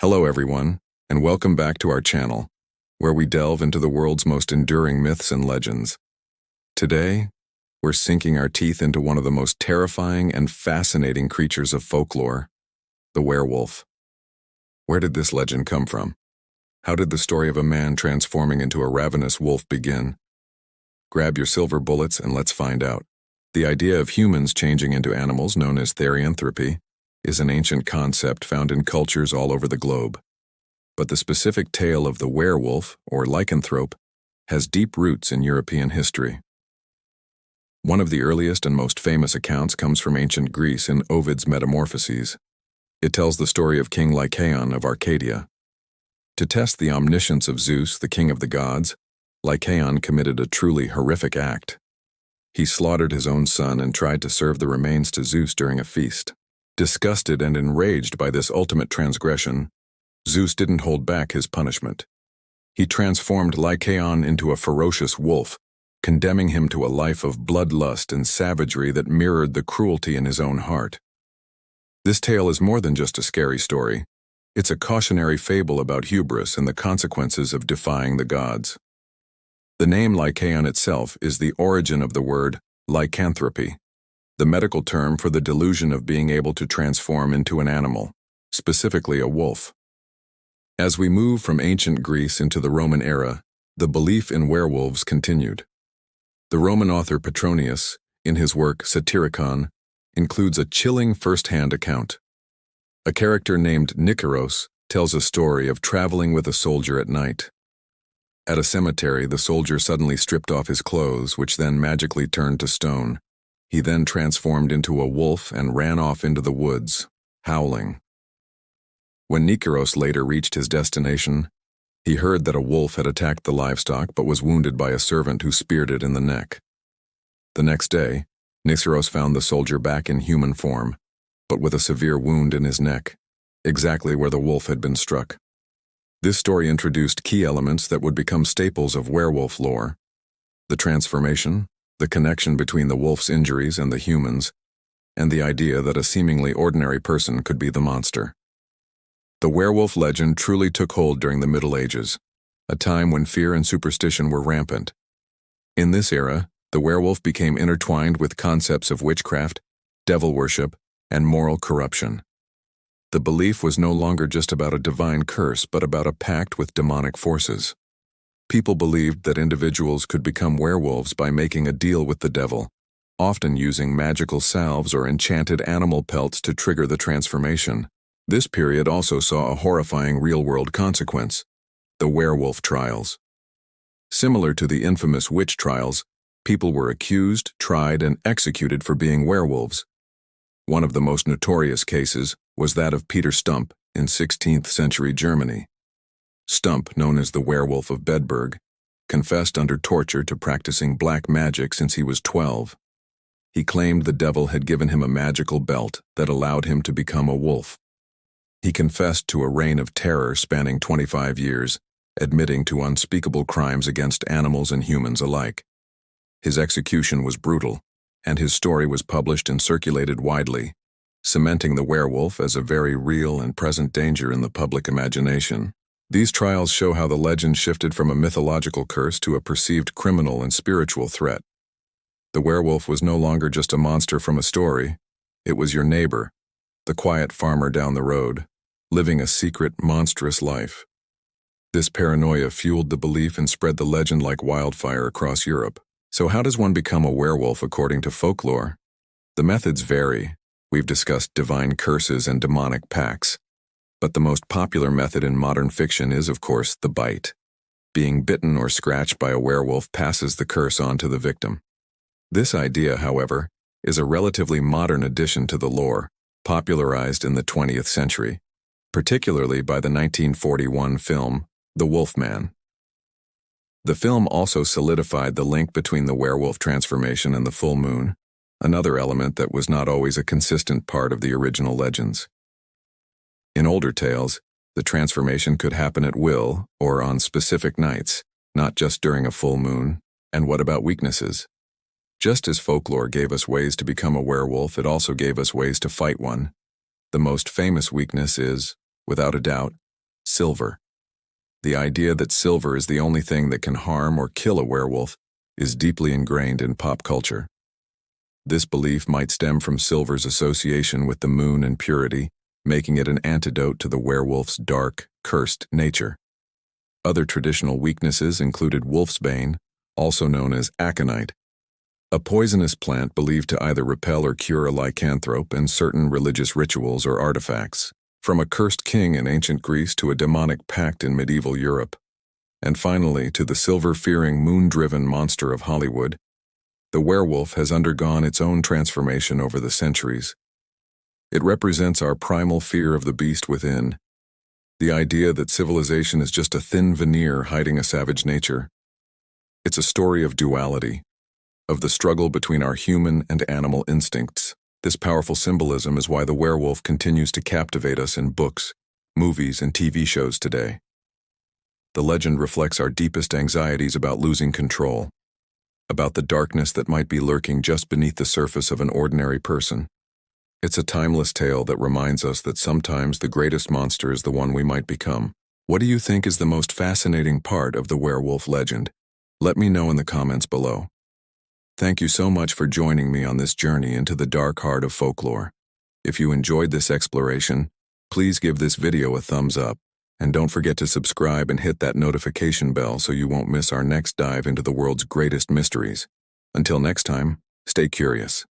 Hello everyone, and welcome back to our channel, where we delve into the world's most enduring myths and legends. Today, we're sinking our teeth into one of the most terrifying and fascinating creatures of folklore, the werewolf. Where did this legend come from? How did the story of a man transforming into a ravenous wolf begin? Grab your silver bullets and let's find out. The idea of humans changing into animals, known as therianthropy, is an ancient concept found in cultures all over the globe. But the specific tale of the werewolf, or lycanthrope, has deep roots in European history. One of the earliest and most famous accounts comes from ancient Greece in Ovid's Metamorphoses. It tells the story of King Lycaon of Arcadia. To test the omniscience of Zeus, the king of the gods, Lycaon committed a truly horrific act. He slaughtered his own son and tried to serve the remains to Zeus during a feast. Disgusted and enraged by this ultimate transgression, Zeus didn't hold back his punishment. He transformed Lycaon into a ferocious wolf, condemning him to a life of bloodlust and savagery that mirrored the cruelty in his own heart. This tale is more than just a scary story. It's a cautionary fable about hubris and the consequences of defying the gods. The name Lycaon itself is the origin of the word lycanthropy, the medical term for the delusion of being able to transform into an animal, specifically a wolf. As we move from ancient Greece into the Roman era, the belief in werewolves continued. The Roman author Petronius, in his work Satyricon, includes a chilling first-hand account. A character named Nikeros tells a story of traveling with a soldier at night. At a cemetery, the soldier suddenly stripped off his clothes, which then magically turned to stone. He then transformed into a wolf and ran off into the woods, howling. When Nikeros later reached his destination, he heard that a wolf had attacked the livestock but was wounded by a servant who speared it in the neck. The next day, Nikeros found the soldier back in human form, but with a severe wound in his neck, exactly where the wolf had been struck. This story introduced key elements that would become staples of werewolf lore: the transformation, the connection between the wolf's injuries and the humans, and the idea that a seemingly ordinary person could be the monster. The werewolf legend truly took hold during the Middle Ages, a time when fear and superstition were rampant. In this era, the werewolf became intertwined with concepts of witchcraft, devil worship, and moral corruption. The belief was no longer just about a divine curse, but about a pact with demonic forces. People believed that individuals could become werewolves by making a deal with the devil, often using magical salves or enchanted animal pelts to trigger the transformation. This period also saw a horrifying real-world consequence: the werewolf trials. Similar to the infamous witch trials, people were accused, tried, and executed for being werewolves. One of the most notorious cases was that of Peter Stump in 16th century Germany. Stump, known as the Werewolf of Bedburg, confessed under torture to practicing black magic since he was 12. He claimed the devil had given him a magical belt that allowed him to become a wolf. He confessed to a reign of terror spanning 25 years, admitting to unspeakable crimes against animals and humans alike. His execution was brutal, and his story was published and circulated widely, cementing the werewolf as a very real and present danger in the public imagination. These trials show how the legend shifted from a mythological curse to a perceived criminal and spiritual threat. The werewolf was no longer just a monster from a story. It was your neighbor, the quiet farmer down the road, living a secret, monstrous life. This paranoia fueled the belief and spread the legend like wildfire across Europe. So how does one become a werewolf according to folklore? The methods vary. We've discussed divine curses and demonic pacts. But the most popular method in modern fiction is, of course, the bite. Being bitten or scratched by a werewolf passes the curse on to the victim. This idea, however, is a relatively modern addition to the lore, popularized in the 20th century, particularly by the 1941 film, The Wolfman. The film also solidified the link between the werewolf transformation and the full moon, another element that was not always a consistent part of the original legends. In older tales, the transformation could happen at will or on specific nights, not just during a full moon. And what about weaknesses? Just as folklore gave us ways to become a werewolf, it also gave us ways to fight one. The most famous weakness is, without a doubt, silver. The idea that silver is the only thing that can harm or kill a werewolf is deeply ingrained in pop culture. This belief might stem from silver's association with the moon and purity, making it an antidote to the werewolf's dark, cursed nature. Other traditional weaknesses included wolfsbane, also known as aconite, a poisonous plant believed to either repel or cure a lycanthrope, and certain religious rituals or artifacts, from a cursed king in ancient Greece to a demonic pact in medieval Europe, and finally to the silver-fearing, moon-driven monster of Hollywood. The werewolf has undergone its own transformation over the centuries. It represents our primal fear of the beast within, the idea that civilization is just a thin veneer hiding a savage nature. It's a story of duality, of the struggle between our human and animal instincts. This powerful symbolism is why the werewolf continues to captivate us in books, movies, and TV shows today. The legend reflects our deepest anxieties about losing control, about the darkness that might be lurking just beneath the surface of an ordinary person. It's a timeless tale that reminds us that sometimes the greatest monster is the one we might become. What do you think is the most fascinating part of the werewolf legend? Let me know in the comments below. Thank you so much for joining me on this journey into the dark heart of folklore. If you enjoyed this exploration, please give this video a thumbs up, and don't forget to subscribe and hit that notification bell so you won't miss our next dive into the world's greatest mysteries. Until next time, stay curious.